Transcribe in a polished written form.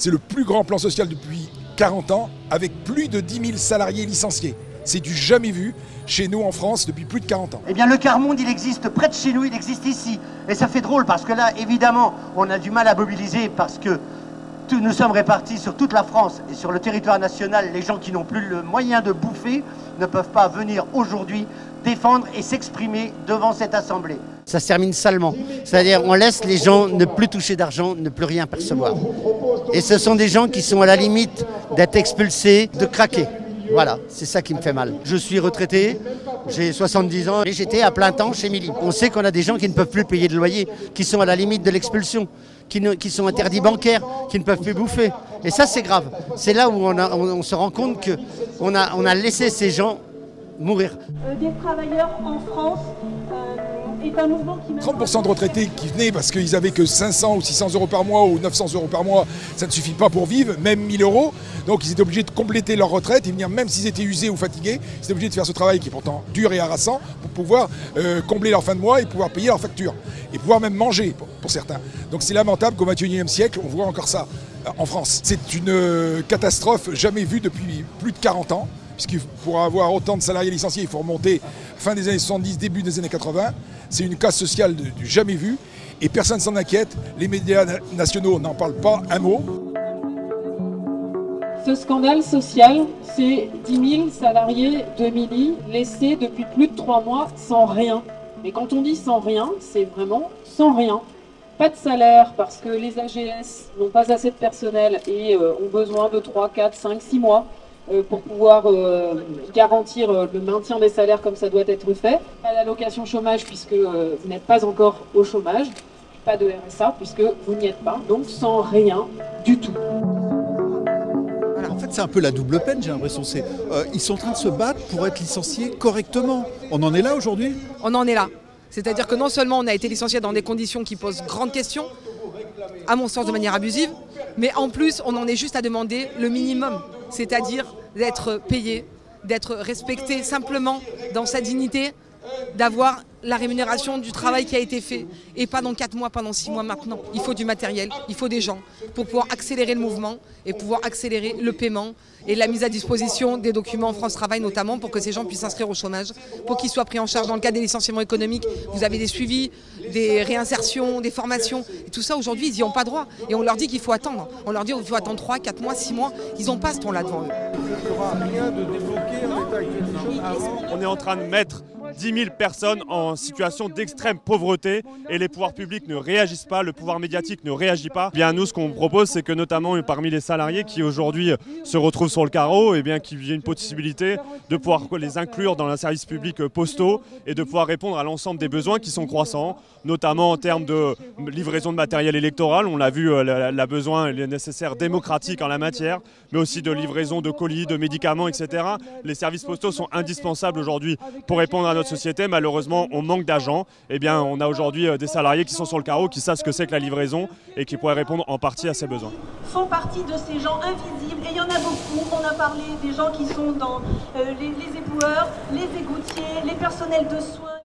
C'est le plus grand plan social depuis 40 ans, avec plus de 10 000 salariés licenciés. C'est du jamais vu chez nous en France depuis plus de 40 ans. Eh bien le quart monde, il existe près de chez nous, il existe ici. Et ça fait drôle parce que là, évidemment, on a du mal à mobiliser parce que nous sommes répartis sur toute la France et sur le territoire national. Les gens qui n'ont plus le moyen de bouffer ne peuvent pas venir aujourd'hui défendre et s'exprimer devant cette assemblée. Ça se termine salement. C'est-à-dire on laisse les gens ne plus toucher d'argent, ne plus rien percevoir. Et ce sont des gens qui sont à la limite d'être expulsés, de craquer. Voilà, c'est ça qui me fait mal. Je suis retraité, j'ai 70 ans et j'étais à plein temps chez Mili. On sait qu'on a des gens qui ne peuvent plus payer de loyer, qui sont à la limite de l'expulsion, qui sont interdits bancaires, qui ne peuvent plus bouffer. Et ça, c'est grave. C'est là où on se rend compte qu'on a laissé ces gens mourir. Des travailleurs en France est un mouvement qui... 30% de retraités qui venaient parce qu'ils avaient que 500 ou 600 euros par mois ou 900 euros par mois, ça ne suffit pas pour vivre, même 1000 euros. Donc ils étaient obligés de compléter leur retraite et venir, même s'ils étaient usés ou fatigués, ils étaient obligés de faire ce travail qui est pourtant dur et harassant pour pouvoir combler leur fin de mois et pouvoir payer leurs factures. Et pouvoir même manger pour certains. Donc c'est lamentable qu'au XXIe siècle, on voit encore ça en France. C'est une catastrophe jamais vue depuis plus de 40 ans. Puisque pour avoir autant de salariés licenciés, il faut remonter fin des années 70, début des années 80. C'est une casse sociale du jamais vu et personne ne s'en inquiète. Les médias nationaux n'en parlent pas un mot. Ce scandale social, c'est 10 000 salariés de Mili laissés depuis plus de 3 mois sans rien. Mais quand on dit sans rien, c'est vraiment sans rien. Pas de salaire parce que les AGS n'ont pas assez de personnel et ont besoin de 3, 4, 5, 6 mois pour pouvoir garantir le maintien des salaires comme ça doit être fait. Pas d'allocation chômage puisque vous n'êtes pas encore au chômage. Pas de RSA puisque vous n'y êtes pas. Donc sans rien du tout. En fait, c'est un peu la double peine, j'ai l'impression. Ils sont en train de se battre pour être licenciés correctement. On en est là aujourd'hui ? On en est là. C'est-à-dire que non seulement on a été licencié dans des conditions qui posent grandes questions, à mon sens de manière abusive, mais en plus on en est juste à demander le minimum, c'est-à-dire d'être payé, d'être respecté simplement dans sa dignité, d'avoir la rémunération du travail qui a été fait et pas dans 4 mois, pas dans 6 mois maintenant. Il faut du matériel, il faut des gens pour pouvoir accélérer le mouvement et pouvoir accélérer le paiement et la mise à disposition des documents France Travail notamment pour que ces gens puissent s'inscrire au chômage, pour qu'ils soient pris en charge dans le cadre des licenciements économiques. Vous avez des suivis, des réinsertions, des formations et tout ça aujourd'hui ils n'y ont pas droit et on leur dit qu'il faut attendre. On leur dit qu'il faut attendre 3, 4 mois, 6 mois, ils n'ont pas ce temps-là devant eux. Ça ne fera rien de débloquer en l'état actuel des choses avant. On est en train de mettre 10 000 personnes en situation d'extrême pauvreté et les pouvoirs publics ne réagissent pas, le pouvoir médiatique ne réagit pas. Bien nous, ce qu'on propose, c'est que notamment parmi les salariés qui aujourd'hui se retrouvent sur le carreau, et bien qu'il y ait une possibilité de pouvoir les inclure dans un service public postaux et de pouvoir répondre à l'ensemble des besoins qui sont croissants, notamment en termes de livraison de matériel électoral. On l'a vu, la besoin est nécessaire démocratique en la matière, mais aussi de livraison de colis, de médicaments, etc. Les services postaux sont indispensables aujourd'hui pour répondre à notre société. Malheureusement, on manque d'agents. Eh bien, on a aujourd'hui des salariés qui sont sur le carreau, qui savent ce que c'est que la livraison et qui pourraient répondre en partie à ces besoins. Font partie de ces gens invisibles et il y en a beaucoup. On a parlé des gens qui sont dans les éboueurs, les égoutiers, les personnels de soins.